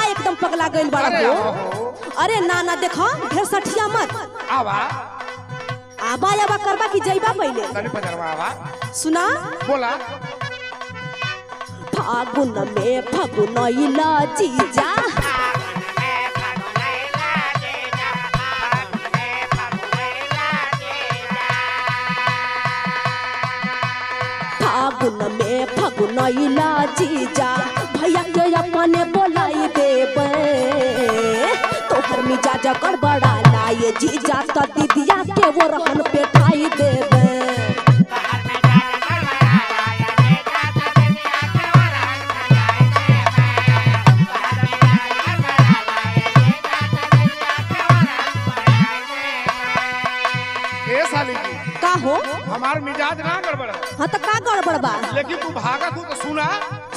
का एकदम पगला गइल बड़ा हो। अरे ना ना देखो ढेर सठिया मत। आवा आबा आबा करबा की जइबा पहले। तनी पजरवा आवा सुना बोला। फागुन में फगुनैला जीजा फागुन में फगुनैला जीजा भैया के अपने बोलाई देबे तोहर मिजाज गड़बड़ाला ये जीजा त दीदिया के वो रहन पे ठाई देबे। का हो हमार मिजाज ना गड़बड़। हाँ तो का गड़बड़ बा लेकिन तू भागत हो तो सुना।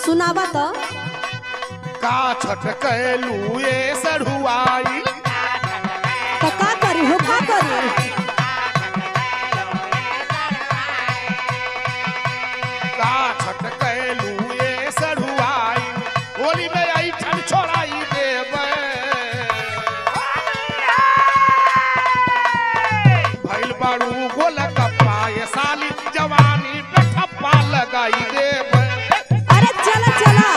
सुनावा तो का छटकलू ये सढ़ुआई तो का करी हो का करी। का छटकलू ये सढ़ुआई होली में आई ठन छोड़ाई देबे भइल बाड़ू गोल कप्पा ये साली जवानी पे ठप्पा लगाई देबे। अरे चला चला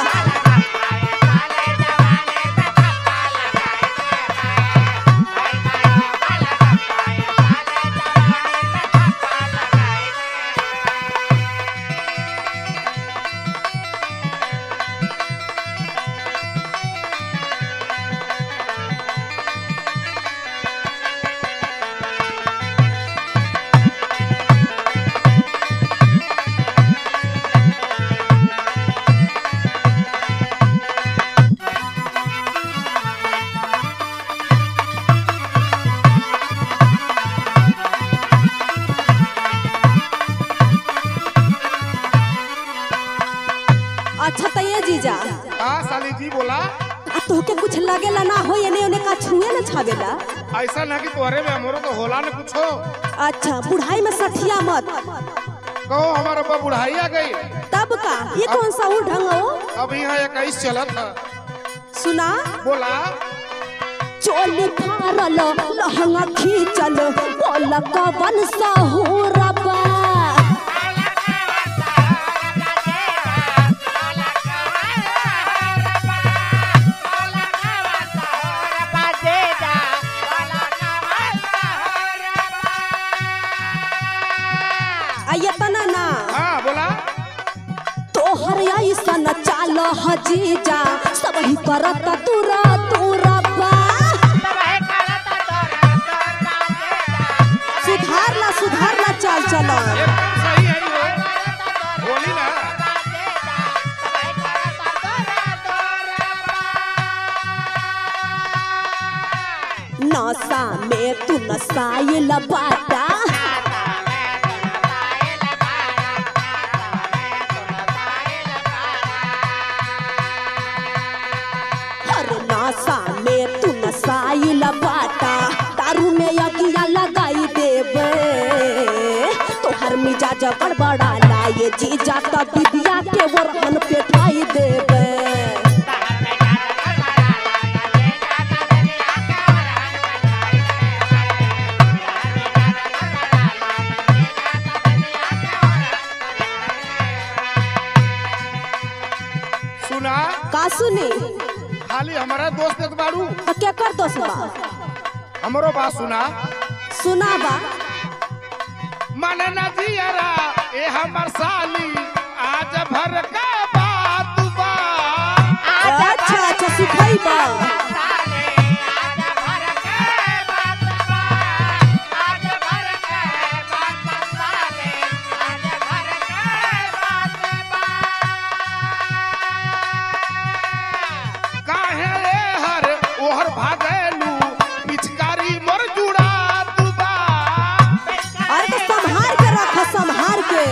अच्छा तो ये जीजा हाँ साली जी बोला। तोहके कुछ लगेला ना हो ये ने का छुए ना छावेला। ऐसा ना कि तोहरे में हमरो तो होला न कुछ हो। अच्छा बुढ़ाई में सठिया मत कहो हमारा अब्बा बुढ़ाई आ गई तब का ये कौन सा उड़ ढंग हो। अब यहाँ 21 चलत है। सुना बोला चोली फारल लहंगा खींचल बोल कवन सहुरबा ना हाँ बोला तोहर ऐसन चाल हजीजा सब ही करत तुरा तुरा बा सुधार ला चाल चला सही है वो बोली ना। नशा में तू नसाइल बाटा में तू नसाइल बाटा दारू में अगिया लगाई देबे तोहर मिजाज गड़बड़ाला ये जीजा त दीदिया के वो रहन पे ठाई देबे। सुना का सुनी खाली हमारा दोस्त है बारू क्या कर दोस्त बा हमरो बात सुना। सुना बा मन न दियरा ए हमर साली आज भर का बात बा। अच्छा अच्छा सिखाई बा भागलू पिचकारी मोर जुड़ा दुबा। अरे तो संभाल के रखो संभाल के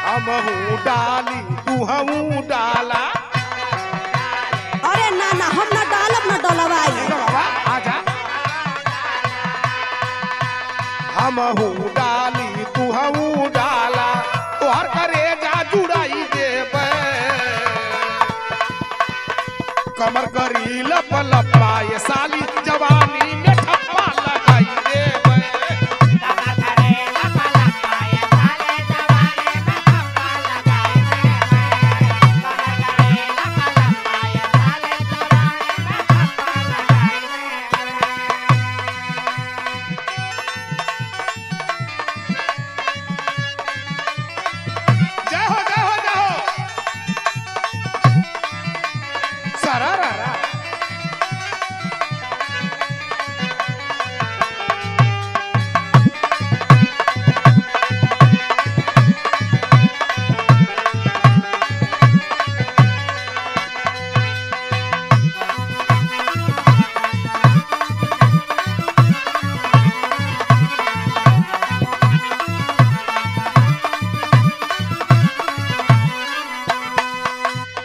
हमहू डाली तू हमू डाला। अरे ना ना हम ना डालब ना डलवाई बाबा आजा हम हूँ डाली तू हूँ डाला तोहर करेजा जुड़ाई देबे कमर करी लप लपा ये साली जवानी में ठप्पा लगाई देबे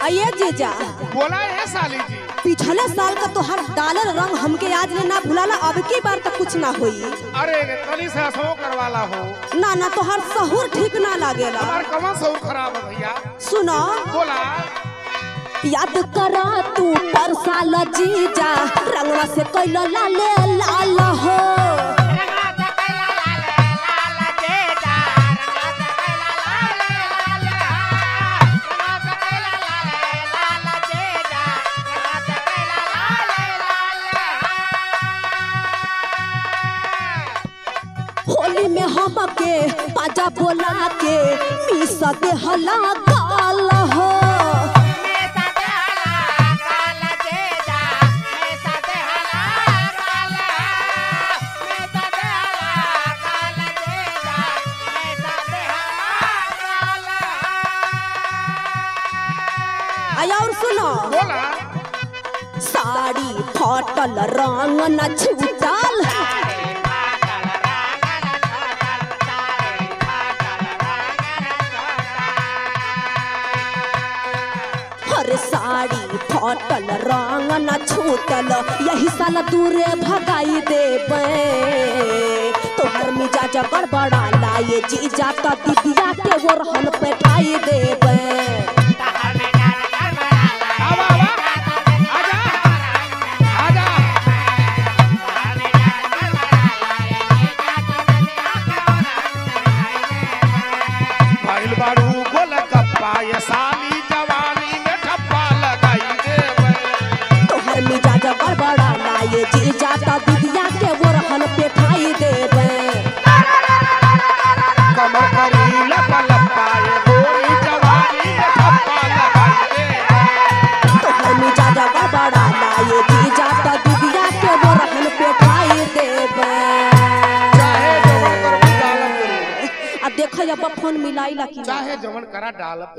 अये जीजा बोला है साली जी पिछले साल का तो हर डालर रंग हमके आज ले ना भुलाला अब की बार तक कुछ ना होई अरे कली से सो करवाला हो ना तो हर सहूर ठीक ना लागेला हमार कमा सहूर खराब है भैया सुनो बोला याद करा तू पर साल जीजा रंगवा से कैला लाले लाल हो होली में हमके पाजा बोला के मिसा दे हला गाल हो आया और सुनो बोला साड़ी फटल रंग न छूटल हर साड़ी फटल रंग न छूटल यही साल दूरे भगाई देबे तोहर मिजाज गड़बड़ा लाए जीजा त दीदिया के वो रहन पे ठाई देबे बारू गोल गप्पा ये साली जवानी में ठप्पा लगाई देबे तोहर मिजाज गड़बड़ा लाए जीजा त दीदिया के वो रहन पे ठाई देबे कमर करी लप लपा ये गोरी जवानी में ठप्पा लगाई देबे तोहर मिजाज गड़बड़ा लाए जीजा त दीदिया के वो रहन पे ठाई देबे चाहे जवन कर डालत अब देखो अब फोन मिलाई ला कि चाहे जवन करा डालत